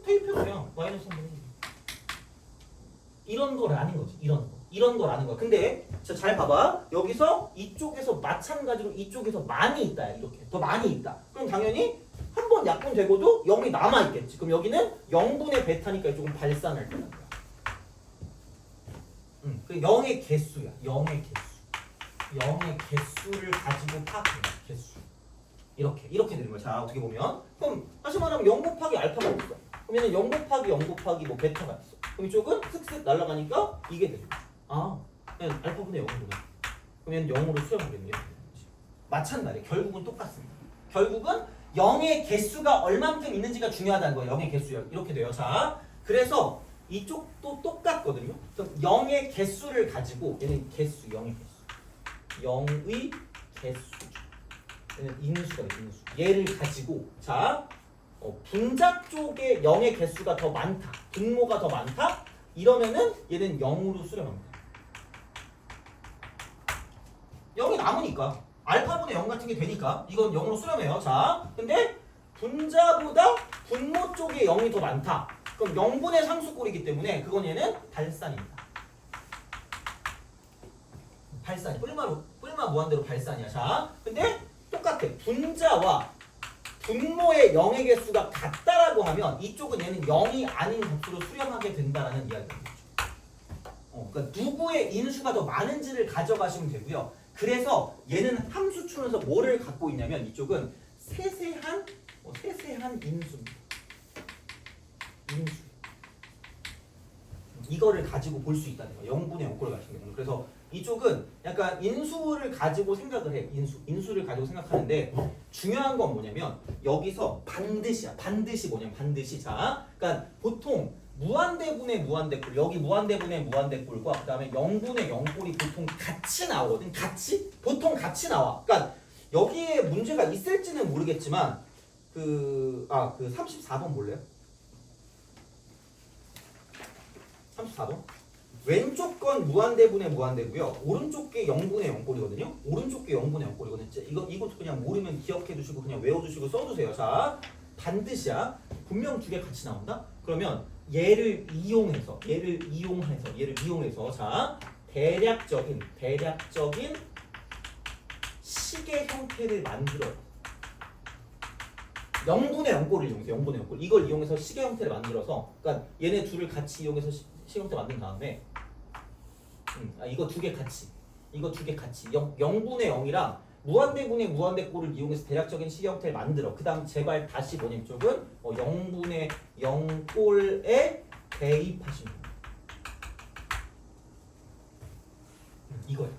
대입해도 그냥 마이너스 3분의 1. 이런 거라는 거지. 이런 거라는 거야. 근데 잘 봐봐. 여기서 이쪽에서 마찬가지로 이쪽에서 많이 있다. 이렇게 더 많이 있다. 그럼 당연히 한 번 약분되고도 0이 남아있겠지. 그럼 여기는 0분의 베타니까 조금 발산할 거란 거야. 그 0의 개수야. 0의 개수. 0의 개수를 가지고 파악해. 개수. 이렇게 되는 거야. 자, 어떻게 보면. 그럼 다시 말하면 0 곱하기 알파가 있어. 그러면 0 곱하기 0 곱하기 뭐 베타가 있어. 그럼 이쪽은 슥슥 날아가니까 이게 되는 거야. 아, 그냥 알파분의 0이구나. 그러면 0으로 수렴하겠네요. 마찬가지. 결국은 똑같습니다. 결국은 0의 개수가 얼만큼 있는지가 중요하다는 거예요. 0의 개수요. 이렇게 돼요. 자, 그래서 이쪽도 똑같거든요. 그럼 0의 개수를 가지고 얘는 개수, 0의 개수. 0의 개수. 얘는 인수가 돼, 인수. 얘를 가지고 자, 분자 쪽에 0의 개수가 더 많다. 분모가 더 많다. 이러면은 얘는 0으로 수렴합니다. 0이 남으니까 알파분의 0 같은 게 되니까 이건 0으로 수렴해요. 자, 근데 분자보다 분모 쪽에 0이 더 많다. 그럼 0분의 상수꼴이기 때문에 그건 얘는 발산입니다. 발산이 뿔마 무한대로 발산이야. 자, 근데 똑같아. 분자와 분모의 0의 개수가 같다라고 하면 이쪽은 얘는 0이 아닌 값으로 수렴하게 된다라는 이야기입니다. 그러니까 누구의 인수가 더 많은지를 가져가시면 되고요. 그래서 얘는 함수추에서 뭐를 갖고 있냐면 이쪽은 세세한 인수입니다. 인수. 이거를 가지고 볼 수 있다는 거예요. 0분의 0꼴을 가진 경우는. 그래서 이쪽은 약간 인수를 가지고 생각을 해. 인수를 가지고 생각하는데 중요한 건 뭐냐면 여기서 반드시야. 반드시 뭐냐면 반드시 자, 그러니까 보통 무한대분의 무한대꼴, 여기 무한대분의 무한대꼴과 그 다음에 0분의 0꼴이 보통 같이 나오거든. 보통 같이 나와. 그러니까 여기에 문제가 있을지는 모르겠지만 그 34번 볼래요? 34번. 왼쪽 건 무한대분의 무한대고요. 오른쪽 게 0분의 0꼴이거든요. 오른쪽 게 0분의 0꼴이거든요. 이거 그냥 모르면 기억해 두시고 그냥 외워두시고 써두세요. 자, 반드시야. 분명 두 개 같이 나온다? 그러면 얘를 이용해서 자, 대략적인 식의 형태를 만들어요. 0분의 0꼴을 이용해서 0분의 0꼴 이걸 이용해서 식의 형태를 만들어서 그러니까 얘네 둘을 같이 이용해서 식의 형태 만든 다음에 이거 두 개 같이 0분의 0이랑 무한대분의 무한대꼴을 이용해서 대략적인 식의 형태를 만들어. 그 다음 제발 다시 뭐냐면 쪽은 0분의 0꼴에 대입하시면 됩니다. 이거예요.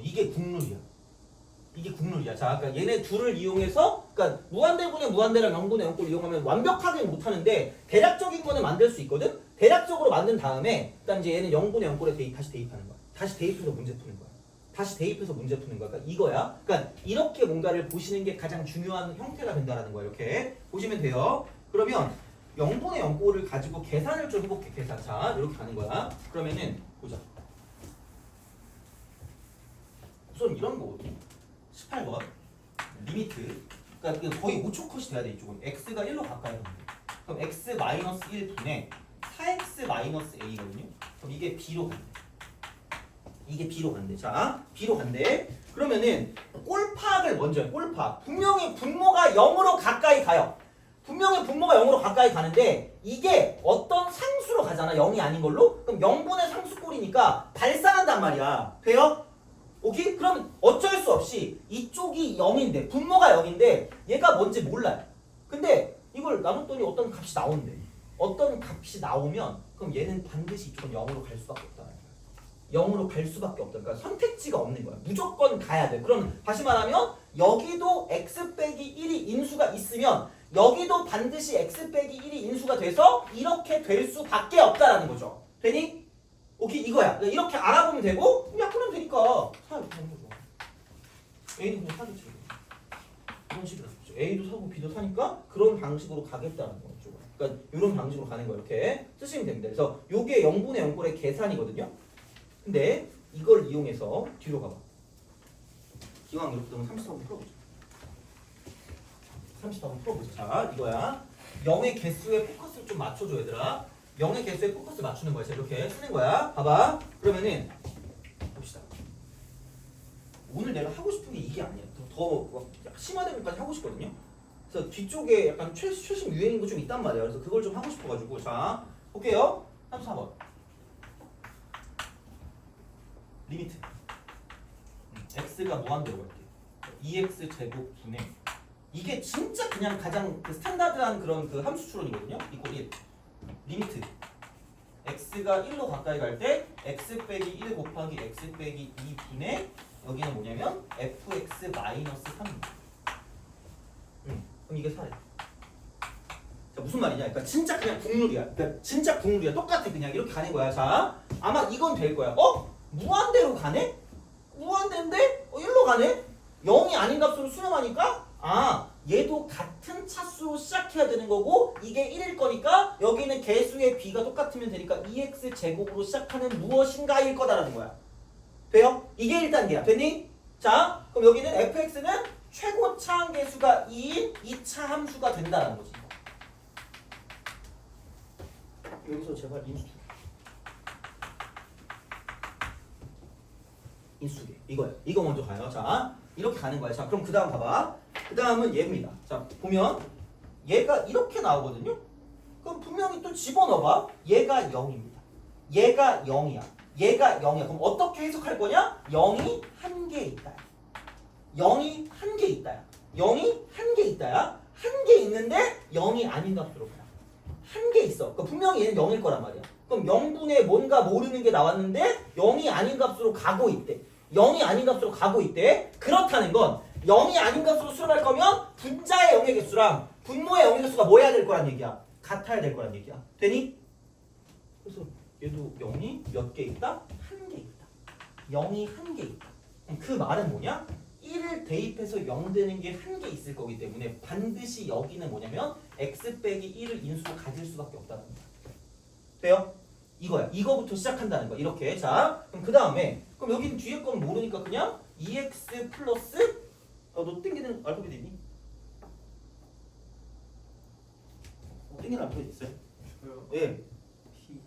이게 국룰이야. 자, 그러니까 얘네 둘을 이용해서, 그러니까 무한대분의 무한대랑 0분의 0꼴을 이용하면 완벽하게 못하는데 대략적인 거는 만들 수 있거든. 대략적으로 만든 다음에 일단 이제 얘는 0분의 0꼴에 다시 대입하는 거야. 다시 대입해서 문제 푸는 거야. 그러니까 이거야. 그러니까 이렇게 뭔가를 보시는 게 가장 중요한 형태가 된다라는 거야. 이렇게 보시면 돼요. 그러면 0분의 0꼴을 가지고 계산을 좀 해볼게. 계산. 자, 이렇게 가는 거야. 그러면은 보자. 우선 이런 거거든. 18번 리미트. 그러니까 이게 거의 5초 컷이 돼야 돼. 이쪽은 x가 1로 가까이 가면 돼. 그럼 x 마이너스 1분의 4x 마이너스 a거든요. 그럼 이게 b로 간대. 자, b로 간대. 그러면은 꼴 파악을 먼저 해. 꼴 파악. 분명히 분모가 0으로 가까이 가요. 분명히 분모가 0으로 가까이 가는데 이게 어떤 상수로 가잖아. 0이 아닌 걸로. 그럼 0분의 상수꼴이니까 발산한단 말이야. 돼요? 오케이? 그러면 어쩔 수 없이 이쪽이 0인데 분모가 0인데 얘가 뭔지 몰라요. 근데 이걸 나눴더니 어떤 값이 나온대. 어떤 값이 나오면 그럼 얘는 반드시 이쪽은 0으로 갈 수밖에 없다. 0으로 갈 수밖에 없다. 그러니까 선택지가 없는 거야. 무조건 가야 돼. 그럼 다시 말하면 여기도 x 빼기 1이 인수가 있으면 여기도 반드시 x 빼기 1이 인수가 돼서 이렇게 될 수밖에 없다라는 거죠. 되니? 오케이, 이거야. 이렇게 알아보면 되고 약분하면 되니까 사야 되는 거죠. A는 그냥 사겠지. 이런 식으로 사죠. A도 사고 B도 사니까 그런 방식으로 가겠다는 거죠. 그러니까 이런 방식으로 가는 거 이렇게 쓰시면 됩니다. 그래서 요게 0분의 0꼴의 계산이거든요. 근데 이걸 이용해서 뒤로 가봐. 기왕 이렇게 되면 34번 풀어보자. 한번 풀어보자. 자, 이거야. 0의 개수에 포커스를 좀 맞춰줘, 얘들아. 0의 개수에 포커스 맞추는 거야. 자, 이렇게 쓰는 거야. 봐봐. 그러면은 봅시다. 오늘 내가 하고 싶은 게 이게 아니야. 더 심화된 것까지 하고 싶거든요. 그래서 뒤쪽에 약간 최신 유행인 거 좀 있단 말이야. 그래서 그걸 좀 하고 싶어가지고. 자, 볼게요. 34번. 리미트. x가 무한대로 갈게. 2x 제곱 분의 이게 진짜 그냥 가장 그 스탠다드한 그런 그 함수 추론이거든요. 이꼴 1. 리미트. x가 1로 가까이 갈 때 x 빼기 1 곱하기 x 빼기 2분의 여기는 뭐냐면 fx 마이너스 3입니다. 그럼 이게 4야. 자, 무슨 말이냐? 그러니까 진짜 그냥 국룰이야. 그러니까 진짜 국룰이야. 똑같아. 그냥 이렇게 가는 거야. 자, 아마 이건 될 거야. 무한대로 가네? 무한대인데? 1로 가네? 0이 아닌 값으로 수렴하니까 얘도 같은 차수로 시작해야 되는 거고 이게 1일 거니까 여기는 개수의 b가 똑같으면 되니까 2x 제곱으로 시작하는 무엇인가일 거다라는 거야. 돼요? 이게 1단계야. 됐니? 자, 그럼 여기는 fx는 최고 차항계수가 2인 2차 함수가 된다는 거지. 여기서 제발 인수계 이거야. 이거 먼저 가요. 자, 이렇게 가는 거야. 자, 그럼 그 다음 봐봐. 그 다음은 얘입니다. 자, 보면 얘가 이렇게 나오거든요. 그럼 분명히 또 집어넣어봐. 얘가 0입니다. 얘가 0이야. 얘가 0이야. 그럼 어떻게 해석할 거냐? 0이 한 개 있다. 0이 한 개 있다야. 0이 한 개 있다야. 한 개 있는데 0이 아닌 값으로 가요. 한 개 있어. 그러니까 분명히 얘는 0일 거란 말이야. 그럼 0분의 뭔가 모르는 게 나왔는데 0이 아닌 값으로 가고 있대. 0이 아닌 값으로 가고 있대. 그렇다는 건 0이 아닌 값으로 수렴할 거면 분자의 0의 개수랑 분모의 0의 개수가 뭐 해야 될 거란 얘기야? 같아야 될 거란 얘기야. 되니? 그래서 얘도 0이 몇 개 있다? 한 개 있다. 0이 한 개 있다. 그럼 그 말은 뭐냐? 1을 대입해서 0 되는 게 한 개 있을 거기 때문에 반드시 여기는 뭐냐면 x 빼기 1을 인수로 가질 수밖에 없다는 거야. 돼요? 이거야. 이거부터 시작한다는 거야. 이렇게. 자, 그럼 그 다음에 그럼 여기는 뒤에 건 모르니까 그냥 2x 플러스 너 땡기는 알파벳 있니? 땡기는 알파벳 있어요? 저요? 예. P.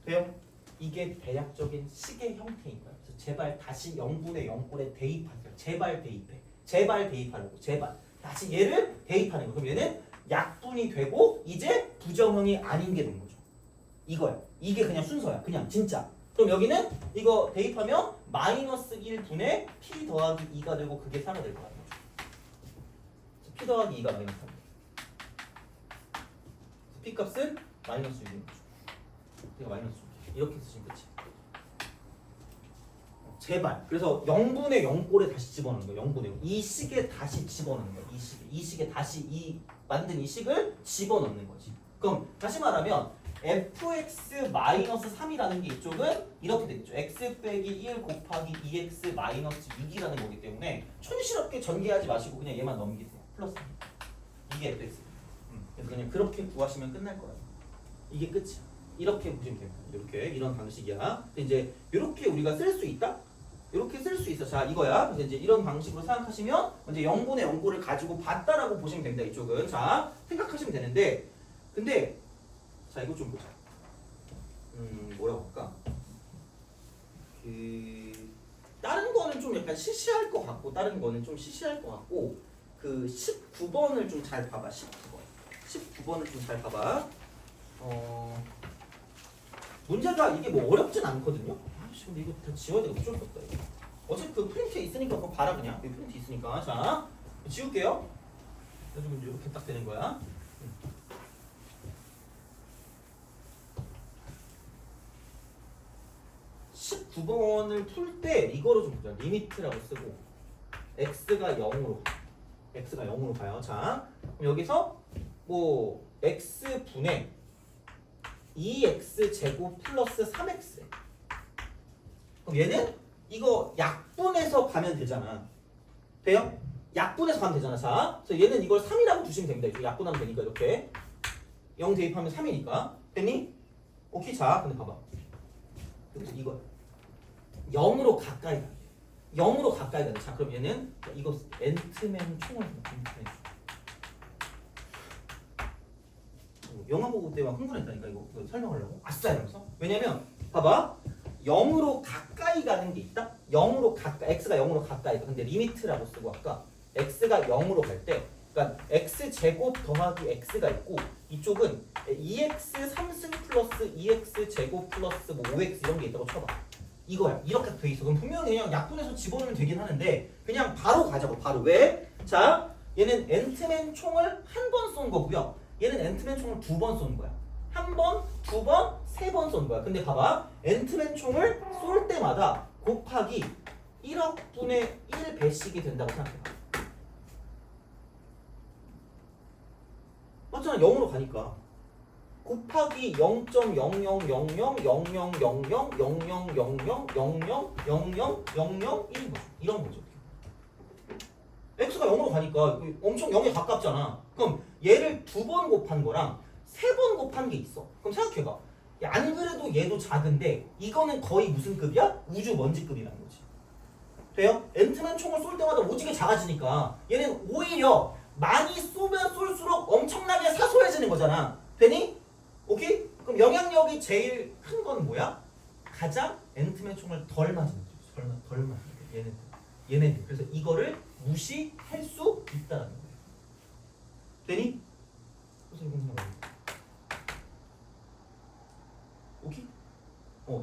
돼요? 이게 대략적인 식의 형태인 거야. 그래서 제발 다시 0분의 0꼴에 대입하세요. 제발 대입해. 제발 대입하려고. 제발. 다시 얘를 대입하는 거. 그럼 얘는 약분이 되고 이제 부정형이 아닌 게 된 거죠. 이거야. 이게 그냥 순서야. 그냥 진짜. 그럼 여기는 이거 대입하면 마이너스 1분의 p 더하기 2가 되고 그게 4가 될 거라는 거죠. p 더하기 2가 마이너스 3. p 값은 마이너스 6인 거죠. 이거 마이너스 6. 이렇게 쓰시면 끝이야. 제발. 그래서 0분의 0꼴에 다시 집어넣는 거야. 0분의 0. 이 식에 다시 집어넣는 거야. 이 식에 다시 만든 이 식을 집어넣는 거지. 그럼 다시 말하면 fx-3이라는 게 이쪽은 이렇게 되겠죠. x 빼기 1 곱하기 2x 마이너스 6이라는 거기 때문에 촌스럽게 전개하지 마시고 그냥 얘만 넘기세요. 플러스 이게 fx. 그래서 그냥 그렇게 구하시면 끝날 거예요. 이게 끝이야. 이렇게 보시면 됩니다. 이렇게 이런 방식이야. 근데 이제 이렇게 우리가 쓸 수 있다? 이렇게 쓸 수 있어. 자, 이거야. 그래서 이제 이런 방식으로 생각하시면 이제 0분의 0꼴을 가지고 봤다라고 보시면 됩니다. 이쪽은. 자, 생각하시면 되는데 근데 자, 이거 좀 보자. 뭐라고 할까? 다른 거는 좀 약간 시시할 것 같고 다른 거는 좀 시시할 것 같고 그 19번을 좀 잘 봐봐. 19번을 좀 잘 봐봐. 문제가 이게 뭐 어렵진 않거든요. 아씨, 근데 이거 다 지워야 되고 어쩔 수 없다. 이거. 어차피 그 프린트에 있으니까 그거 봐라 그냥. 여기 프린트 있으니까. 자, 지울게요. 그래서 이렇게 딱 되는 거야. 19번을 풀 때 이거로 좀 보자. 리미트라고 쓰고 x가 0으로 가요. 자, 그럼 여기서 뭐 x분의 2x 제곱 플러스 3x. 그럼 얘는 이거 약분해서 가면 되잖아. 돼요? 약분해서 가면 되잖아. 자, 그래서 얘는 이걸 3이라고 두시면 됩니다. 이거 약분하면 되니까 이렇게 0 대입하면 3이니까 됐니? 오케이. 자, 근데 봐봐. 여기서 이거 0으로 가까이 가게. 0으로 가까이 가네. 자 그럼 얘는 이거 엔트맨 총을 영화 보고 때만 흥분했다니까 이거 설명하려고 아싸 이러면서. 왜냐면 봐봐 0으로 가까이 가는 게 있다. 0으로 가까이 x가 0으로 가까이 가. 근데 리미트라고 쓰고 아까 x가 0으로 갈 때 그러니까 x제곱 더하기 x가 있고 이쪽은 2x 3승 플러스 2x 제곱 플러스 뭐 5x 이런 게 있다고 쳐봐. 이거야. 이렇게 돼 있어. 그럼 분명히 그냥 약분해서 집어넣으면 되긴 하는데 그냥 바로 가자고. 바로 왜? 자 얘는 엔트맨 총을 한 번 쏜 거고요. 얘는 엔트맨 총을 두 번 쏜 거야. 한 번, 두 번, 세 번 쏜 거야. 근데 봐봐. 엔트맨 총을 쏠 때마다 곱하기 1억 분의 1 배씩이 된다고 생각해봐. 맞잖아. 0으로 가니까. 곱하기 0.00000000000000000001인 거죠. 이런 거죠. x가 0으로 가니까 엄청 0에 가깝잖아. 그럼 얘를 두 번 곱한 거랑 세 번 곱한 게 있어. 그럼 생각해봐. 안 그래도 얘도 작은데 이거는 거의 무슨 급이야? 우주 먼지급이라는 거지. 돼요? 엔트맨 총을 쏠 때마다 오지게 작아지니까 얘는 오히려 많이 쏘면 쏠수록 엄청나게 사소해지는 거잖아. 되니? 오케이? 그럼 영향력이 제일 큰 건 뭐야? 가장 엔트맨 총을 덜 맞는 거지. 덜 맞는 거. 얘네들. 그래서 이거를 무시할 수 있다는 거예요. 되니? 그래서 이건 그냥 오케이?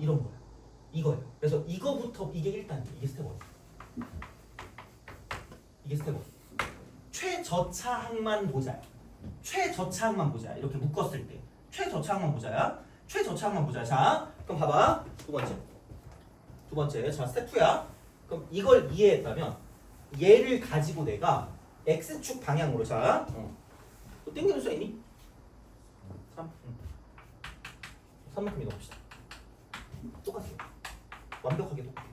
이런 거야. 이거예요. 그래서 이거부터 이게 1단계. 이게 스텝 1. 이게 스텝 1. 최저차항만 보자. 최저차항만 보자. 이렇게 묶었을 때. 최저차항만 보자야. 최저차항만 보자. 자, 그럼 봐봐. 두 번째. 자, 스텝 2야. 그럼 이걸 이해했다면 얘를 가지고 내가 x축 방향으로 자. 또 땡기는 수 있니? 3. 3만큼 이동합시다. 똑같아요. 완벽하게 똑같아요.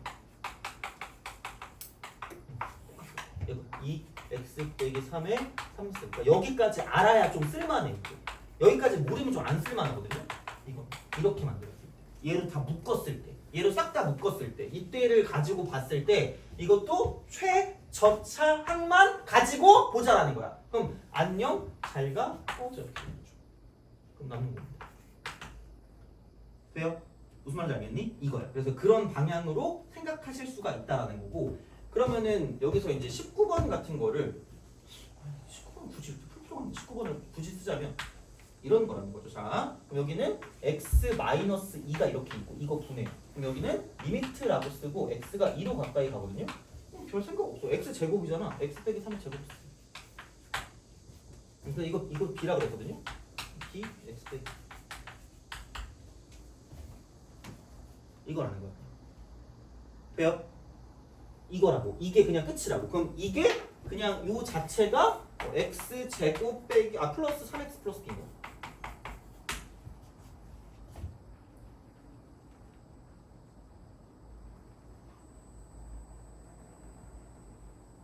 똑같아요. 2x 빼기 3의 3승. 그러니까 여기까지 알아야 좀 쓸만해. 여기까지 모르면 좀 안 쓸만하거든요. 이거 이렇게 만들었을 때, 얘를 다 묶었을 때, 얘를 싹 다 묶었을 때, 이때를 가지고 봤을 때 이것도 최저차항만 가지고 보자라는 거야. 그럼 안녕, 잘가, 꺼져 이렇게 되는 거죠. 그럼 남는 겁니다. 돼요? 무슨 말인지 알겠니? 이거야. 그래서 그런 방향으로 생각하실 수가 있다라는 거고. 그러면은 여기서 이제 19번 같은 거를 19번 굳이 풀 필요가 없는데 19번을 굳이 쓰자면 이런 거라는 거죠. 자, 그럼 여기는 x-2가 이렇게 있고 이거 분해. 그럼 여기는 리미트라고 쓰고 x가 2로 가까이 가거든요. 별 생각 없어. x 제곱이잖아. x 빼기 3의 제곱. 그래서 이거 b라 그랬거든요. b x 빼기 이거라는 거야. 돼요? 이거라고. 이게 그냥 끝이라고. 그럼 이게 그냥 요 자체가 x 제곱 빼기 플러스 3x 플러스 b인 거야.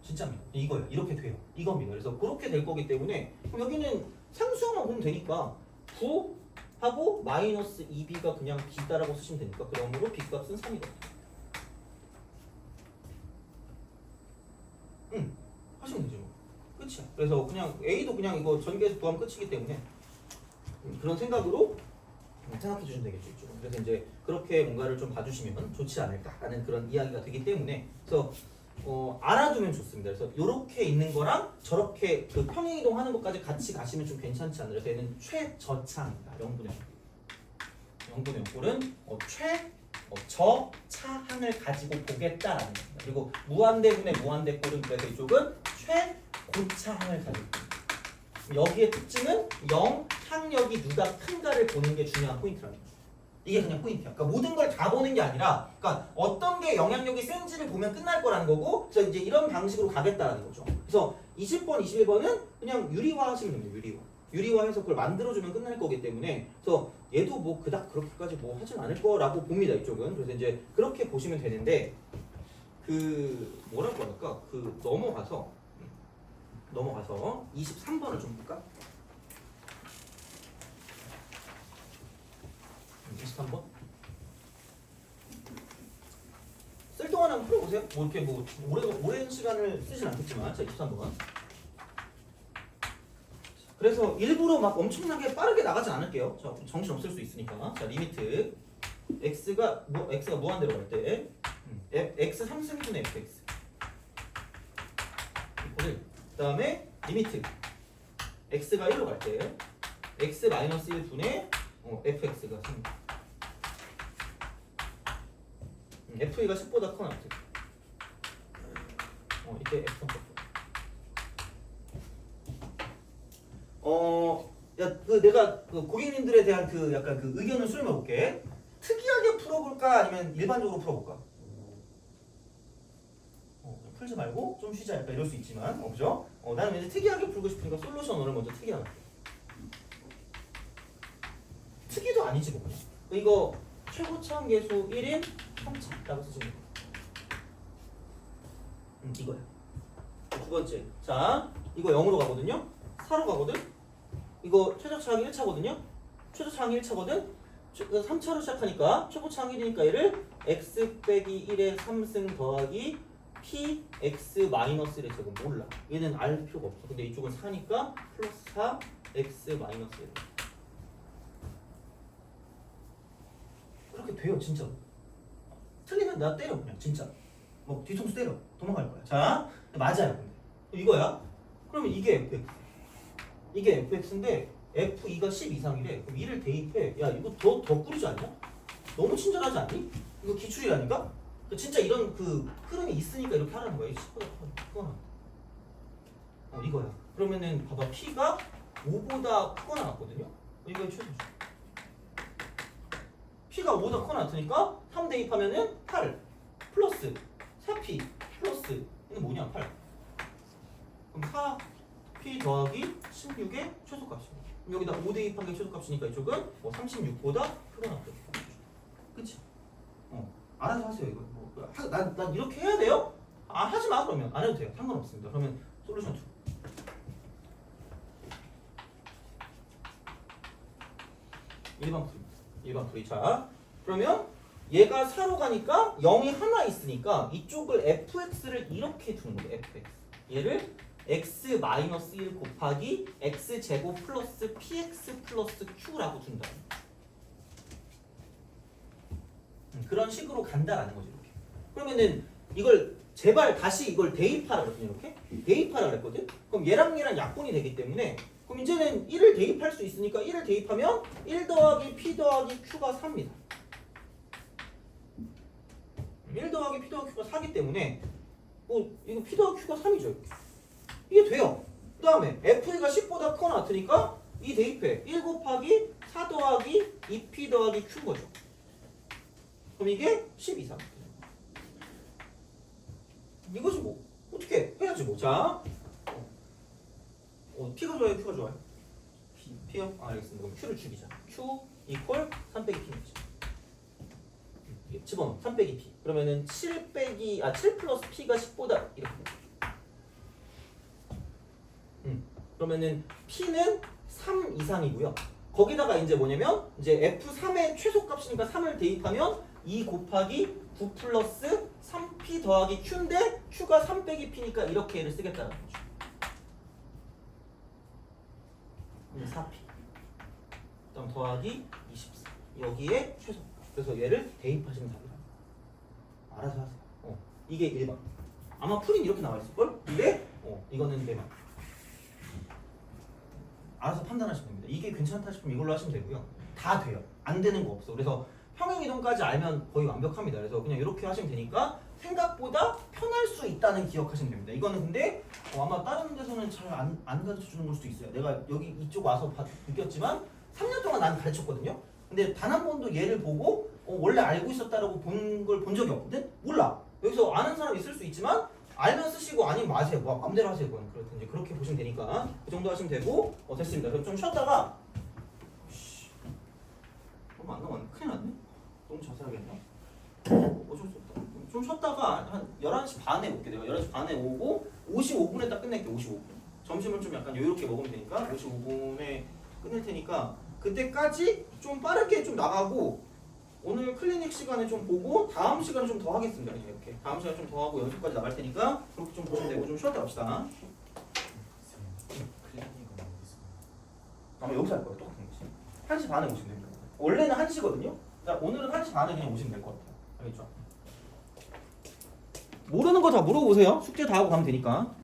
진짜입니다. 이거예요. 이렇게 돼요. 이겁니다. 그래서 그렇게 될 거기 때문에 그럼 여기는 상수형만 보면 되니까 9하고 마이너스 2b가 그냥 b다라고 쓰시면 되니까 그러므로 b값은 3이거든요. 하시면 되죠. 끝이야. 그래서 그냥 a도 그냥 이거 전개해서 구하면 끝이기 때문에 그런 생각으로 생각해 주시면 되겠죠. 이쪽은. 그래서 이제 그렇게 뭔가를 좀 봐주시면 좋지 않을까라는 그런 이야기가 되기 때문에 그래서 알아두면 좋습니다. 그래서 이렇게 있는 거랑 저렇게 그 평행이동하는 것까지 같이 가시면 좀 괜찮지 않나요? 그래서 얘는 최저차항입니다. 0분의 0분의 0꼴은 저차항을 가지고 보겠다라는 겁니다. 그리고 무한대분의 무한대꼴은 그래서 이쪽은 최고차항을 가지고 있습니다. 여기의 특징은 0 항력이 누가 큰가를 보는 게 중요한 포인트라는 거죠. 이게 그냥 포인트야. 그러니까 모든 걸 다 보는 게 아니라, 그러니까 어떤 게 영향력이 센지를 보면 끝날 거라는 거고, 그래서 이제 이런 방식으로 가겠다라는 거죠. 그래서 20번, 21번은 그냥 유리화 하시면 됩니다. 유리화해서 그걸 만들어주면 끝날 거기 때문에, 그래서 얘도 뭐 그닥 그렇게까지 뭐 하진 않을 거라고 봅니다. 이쪽은. 그래서 이제 그렇게 보시면 되는데, 그 뭐라고 할까? 그 넘어가서 23번을 좀 볼까? 23번? 동안 한번 풀어보세요. 뭐 이렇게 뭐 오랜 시간을 쓰진 않겠지만 자 23동안. 그래서 일부러 막 엄청나게 빠르게 나가진 않을게요. 자 정신 없을 수 있으니까. 자 리미트 x가 무한대로 갈 때 x 3승분의 fx. 그다음에 리미트 x가 1로 갈 때 x 마이너스 1분의 fx가 3. FE가 10보다 커나 어떻게? 이때 F 내가 그 고객님들에 대한 그 약간 그 의견을 수렴해 볼게. 특이하게 풀어볼까 아니면 일반적으로 풀어볼까? 풀지 말고 좀 쉬자 약간 이럴 수 있지만, 그죠? 나는 왠지 특이하게 풀고 싶으니까 솔루션을 먼저 특이하게. 특이도 아니지 뭐. 이거 최고차원 계수 1인 3차라고 쓰시면 돼요. 이거야. 두 번째. 자, 이거 0으로 가거든요. 4로 가거든. 이거 최저차항이 1차거든요. 최저차항이 1차거든. 3차로 시작하니까 최고차항 1이니까 얘를 x 빼기 1의 3승 더하기 p x 마이너스 1의 제곱. 몰라. 얘는 알 필요가 없어. 근데 이쪽은 4니까 플러스 4 x 마이너스 1. 그렇게 돼요 진짜. 틀리면 나 때려 그냥 진짜. 뭐 뒤통수 때려. 도망갈 거야. 자, 맞아요. 근데 이거야. 그러면 이게 fx. 이게 fx인데 f2가 10 이상이래. 그럼 2를 대입해. 야 이거 더 꾸리지 않냐? 너무 친절하지 않니? 이거 기출이라니까? 진짜 이런 그 흐름이 있으니까 이렇게 하라는 거야. 10보다 크거나. 이거야. 그러면은 봐봐 p가 5보다 크거나 같거든요. 이거 최소죠. p가 5보다 크거나 같으니까 3 대입하면은 8 플러스 4p 플러스 이건 뭐냐 8. 그럼 4p 더하기 16의 최소값이야. 그럼 여기다 5 대입한 게 최소값이니까 이쪽은 뭐 36보다 크거나 같거든. 그치? 알아서 하세요 이거. 난 이렇게 해야 돼요? 하지 마 그러면 안 해도 돼요. 상관없습니다. 그러면 솔루션 2. 일반 풀이. 자, 그러면 얘가 4로 가니까 0이 하나 있으니까 이쪽을 fx를 이렇게 두는 거예요. fx. 얘를 x-1 곱하기 x제곱 플러스 px 플러스 q라고 둔다. 그런 식으로 간다라는 거죠. 이렇게. 그러면은 이걸 제발 다시 이걸 대입하라 그랬거든요. 이렇게 대입하라 그랬거든. 그럼 얘랑 약분이 되기 때문에 그럼 이제는 1을 대입할 수 있으니까 1을 대입하면 1 더하기 p 더하기 q가 4입니다. 1 더하기 p 더하기 q가 4기 때문에 이거 p 더하기 q가 3이죠. 이게 돼요. 그 다음에 f가 10보다 크거나 같으니까 2 대입해. 1 곱하기 4 더하기 2p 더하기 q인 거죠. 그럼 이게 10 이상. 이거지 뭐. 어떻게 해야지 뭐. 자, P가 좋아요? Q가 좋아요? P요? 알겠습니다. 그럼 Q를 죽이자. Q 이퀄 3 빼기 P입니다. 집어넣어. 3 빼기 P. 그러면은 7 플러스 P가 10보다 이렇게. 그러면은 P는 3 이상이고요. 거기다가 이제 뭐냐면 이제 F3의 최소값이니까 3을 대입하면 2 곱하기 9 플러스 3P 더하기 Q인데 Q가 3 빼기 P니까 이렇게 얘를 쓰겠다는 거죠. 4P 그다음 더하기 24 여기에 최소. 그래서 얘를 대입하시면 답이다. 알아서 하세요. 이게 1번. 아마 풀인 이렇게 나와 있을걸? 근데 이거는 내 말. 알아서 판단하시면 됩니다. 이게 괜찮다 싶으면 이걸로 하시면 되고요. 다 돼요. 안 되는 거 없어. 그래서 평행이동까지 알면 거의 완벽합니다. 그래서 그냥 이렇게 하시면 되니까 생각보다 편할 수 있다는 기억하시면 됩니다. 이거는 근데 아마 다른 데서는 잘 안 가르쳐 주는 걸 수도 있어요. 내가 여기 이쪽 와서 느꼈지만 3년 동안 난 가르쳤거든요. 근데 단 한 번도 얘를 보고 원래 알고 있었다라고 본 걸 본 적이 없거든? 몰라. 여기서 아는 사람 있을 수 있지만 알면 쓰시고 아니면 마세요. 뭐 마음대로 하세요. 그렇든지 그렇게 보시면 되니까 그 정도 하시면 되고 됐습니다. 그럼 좀 쉬었다가 너무 안 남았네. 큰일 났네. 너무 자세하게 했나? 어쩔 수 없다. 좀 쉬었다가 한 11시 반에 올게. 내가 11시 반에 오고 55분에 딱 끝낼게. 55분. 점심을 좀 약간 여유롭게 먹으면 되니까 55분에 끝낼 테니까 그때까지 좀 빠르게 좀 나가고 오늘 클리닉 시간에 좀 보고 다음 시간에 좀 더 하겠습니다. 그냥 이렇게 다음 시간에 좀 더 하고 연습까지 나갈 테니까 그렇게 좀 보시면 되고 좀 쉬었다 갑시다. 클리닉은 어디서? 아마 여기서 할 거예요. 똑같은 거지. 1시 반에 오시면 됩니다. 원래는 1시거든요. 오늘은 1시 반에 그냥 오시면 될 것 같아요. 알겠죠? 모르는 거 다 물어보세요. 숙제 다 하고 가면 되니까.